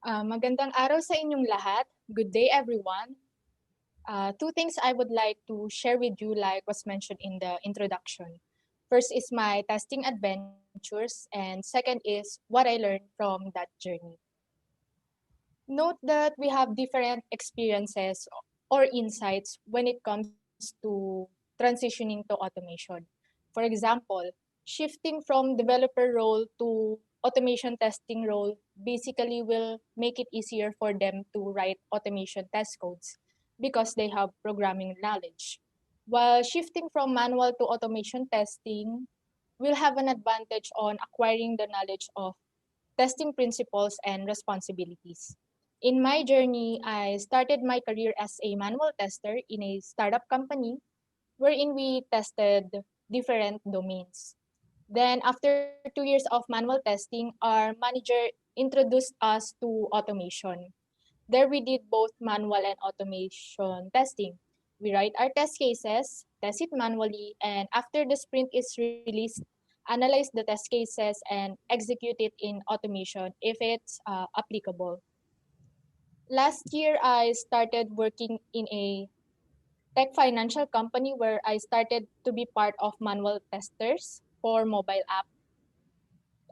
Magandang araw sa inyong lahat. Good day, everyone. Two things I would like to share with you, like was mentioned in the introduction. First is my testing adventures, and second is what I learned from that journey. Note that we have different experiences or insights when it comes to transitioning to automation. For example, shifting from developer role to automation testing role basically will make it easier for them to write automation test codes because they have programming knowledge. While shifting from manual to automation testing will have an advantage on acquiring the knowledge of testing principles and responsibilities. In my journey, I started my career as a manual tester in a startup company wherein we tested different domains. Then, after 2 years of manual testing, our manager introduced us to automation. There, we did both manual and automation testing. We write our test cases, test it manually, and after the sprint is released, analyze the test cases and execute it in automation if it's applicable. Last year, I started working in a tech financial company where I started to be part of manual testers for mobile app.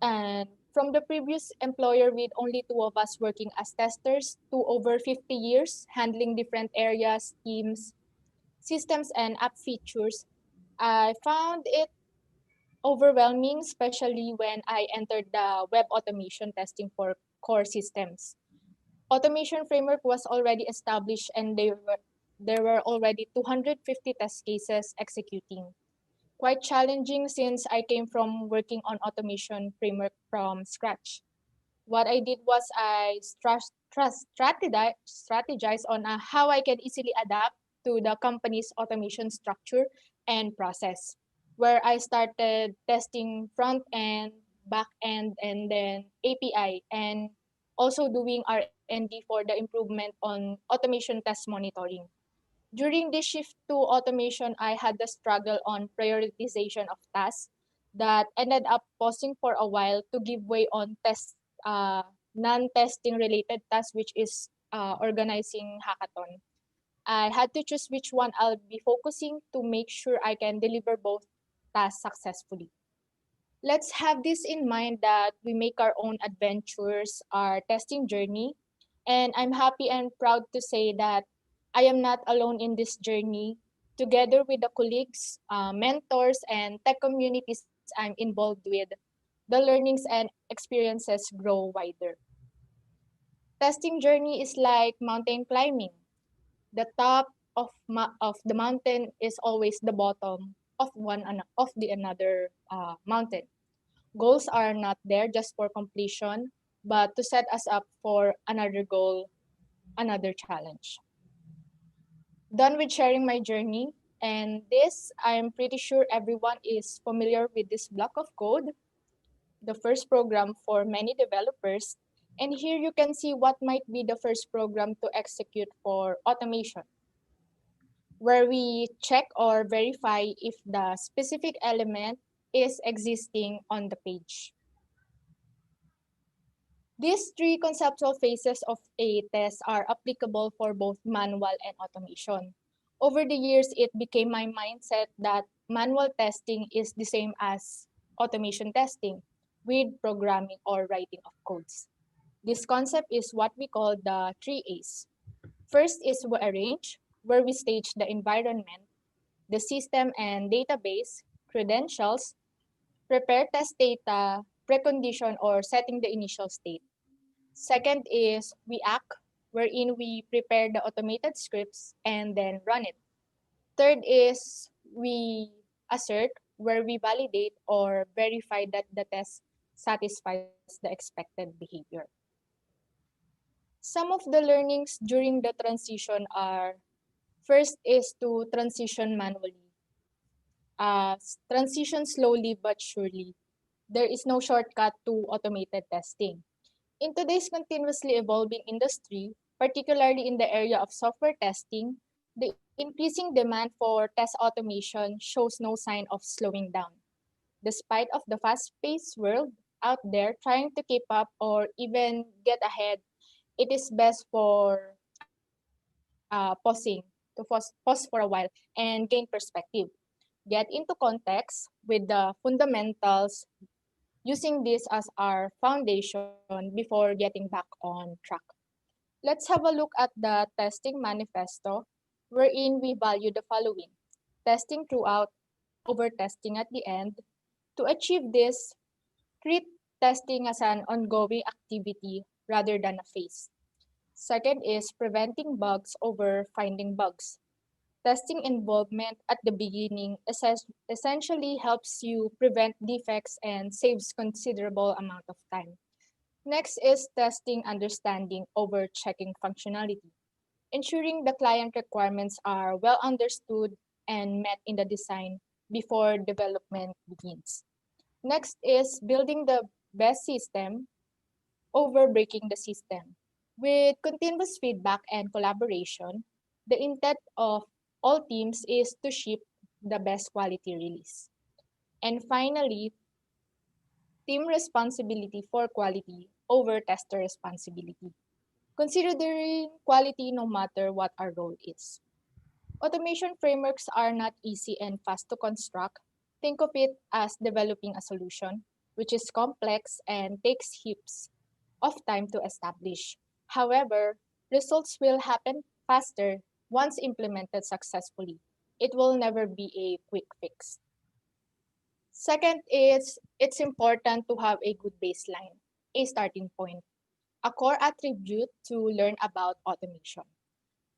And from the previous employer with only two of us working as testers to over 50 years handling different areas, teams, systems, and app features, I found it overwhelming, especially when I entered the web automation testing for core systems. Automation framework was already established and there were already 250 test cases executing. Quite challenging since I came from working on automation framework from scratch. What I did was I strategize on how I can easily adapt to the company's automation structure and process, where I started testing front end, back end, and then API, and also doing R&D for the improvement on automation test monitoring. During this shift to automation, I had the struggle on prioritization of tasks that ended up pausing for a while to give way on non-testing related tasks, which is organizing hackathon. I had to choose which one I'll be focusing to make sure I can deliver both tasks successfully. Let's have this in mind that we make our own adventures, our testing journey, and I'm happy and proud to say that I am not alone in this journey. Together with the colleagues, mentors, and tech communities I'm involved with, the learnings and experiences grow wider. Testing journey is like mountain climbing. The top of the mountain is always the bottom of of the another mountain. Goals are not there just for completion, but to set us up for another goal, another challenge. Done with sharing my journey, and this, I am pretty sure everyone is familiar with this block of code, the first program for many developers. And here you can see what might be the first program to execute for automation, where we check or verify if the specific element is existing on the page. These three conceptual phases of a test are applicable for both manual and automation. Over the years, it became my mindset that manual testing is the same as automation testing with programming or writing of codes. This concept is what we call the three A's. First is we arrange, where we stage the environment, the system and database, credentials, prepare test data, precondition or setting the initial state. Second is we act, wherein we prepare the automated scripts and then run it. Third is we assert, where we validate or verify that the test satisfies the expected behavior. Some of the learnings during the transition are first is to transition manually. Transition slowly but surely. There is no shortcut to automated testing. In today's continuously evolving industry, particularly in the area of software testing, the increasing demand for test automation shows no sign of slowing down. Despite of the fast-paced world out there trying to keep up or even get ahead, it is best for pause for a while and gain perspective. Get into context with the fundamentals, using this as our foundation before getting back on track. Let's have a look at the testing manifesto, wherein we value the following: testing throughout, over testing at the end. To achieve this, treat testing as an ongoing activity rather than a phase. Second is preventing bugs over finding bugs. Testing involvement at the beginning essentially helps you prevent defects and saves considerable amount of time. Next is testing understanding over checking functionality, ensuring the client requirements are well understood and met in the design before development begins. Next is building the best system over breaking the system. With continuous feedback and collaboration, the intent of all teams is to ship the best quality release. And finally, team responsibility for quality over tester responsibility, considering quality no matter what our role is. Automation frameworks are not easy and fast to construct. Think of it as developing a solution, which is complex and takes heaps of time to establish. However, results will happen faster once implemented successfully. It will never be a quick fix. Second is it's important to have a good baseline, a starting point, a core attribute to learn about automation.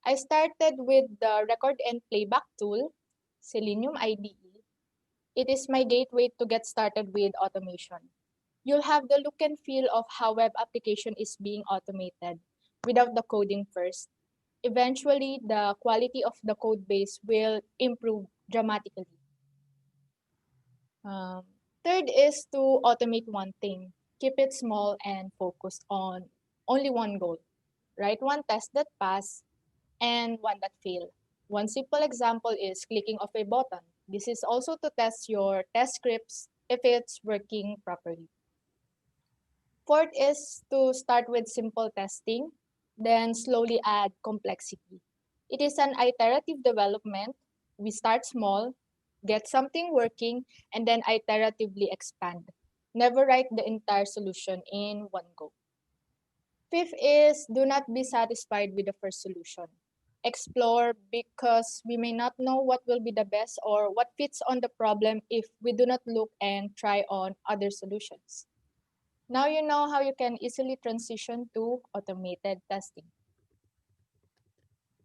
I started with the record and playback tool, Selenium IDE. It is my gateway to get started with automation. You'll have the look and feel of how web application is being automated without the coding first. Eventually, the quality of the code base will improve dramatically. Um, Third is to automate one thing. Keep it small and focused on only one goal. Write one test that pass and one that fail. One simple example is clicking of a button. This is also to test your test scripts if it's working properly. Fourth is to start with simple testing, then slowly add complexity. It is an iterative development. We start small, get something working, and then iteratively expand. Never write the entire solution in one go. Fifth is do not be satisfied with the first solution. Explore because we may not know what will be the best or what fits on the problem if we do not look and try on other solutions. Now you know how you can easily transition to automated testing.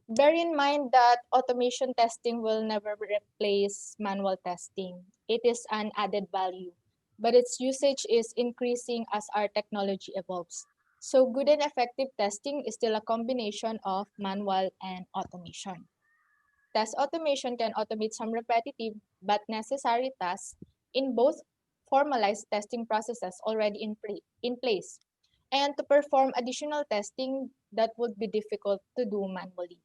Bear in mind that automation testing will never replace manual testing. It is an added value, but its usage is increasing as our technology evolves. So good and effective testing is still a combination of manual and automation. Test automation can automate some repetitive but necessary tasks in both formalized testing processes already in place and to perform additional testing that would be difficult to do manually.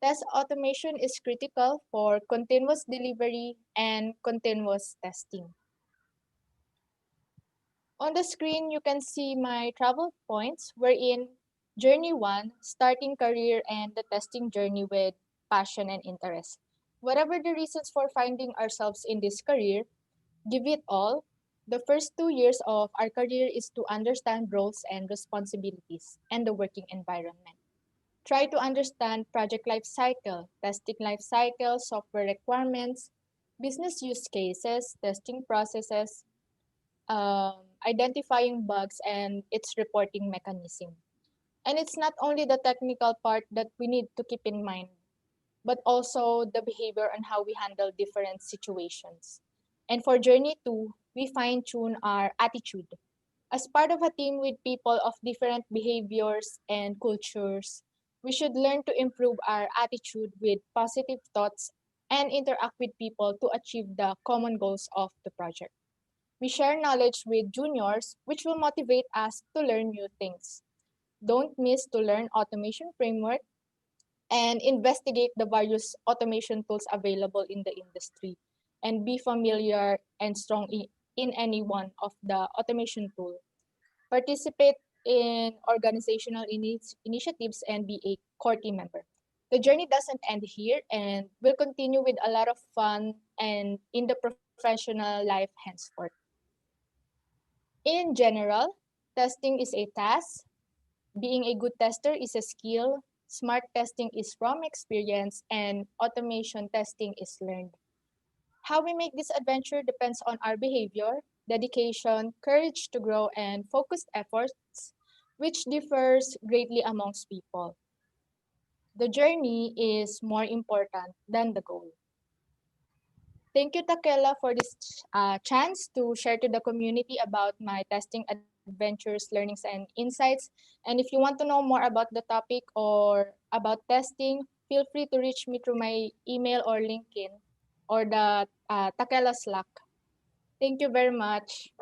Test automation is critical for continuous delivery and continuous testing. On the screen, you can see my travel points wherein journey 1, starting career and the testing journey with passion and interest. Whatever the reasons for finding ourselves in this career, give it all. The first 2 years of our career is to understand roles and responsibilities and the working environment. Try to understand project life cycle, testing life cycle, software requirements, business use cases, testing processes, identifying bugs, and its reporting mechanism. And it's not only the technical part that we need to keep in mind, but also the behavior and how we handle different situations. And for Journey 2, we fine tune our attitude. As part of a team with people of different behaviors and cultures, we should learn to improve our attitude with positive thoughts and interact with people to achieve the common goals of the project. We share knowledge with juniors, which will motivate us to learn new things. Don't miss to learn automation framework and investigate the various automation tools available in the industry and be familiar and strong in any one of the automation tool. Participate in organizational initiatives, and be a core team member. The journey doesn't end here and will continue with a lot of fun and in the professional life henceforth. In general, testing is a task. Being a good tester is a skill. Smart testing is from experience, and automation testing is learned. How we make this adventure depends on our behavior, dedication, courage to grow, and focused efforts, which differs greatly amongst people. The journey is more important than the goal. Thank you, Takela, for this chance to share to the community about my testing adventures, learnings, and insights. And if you want to know more about the topic or about testing, feel free to reach me through my email or LinkedIn or the Takela Slack. Thank you very much.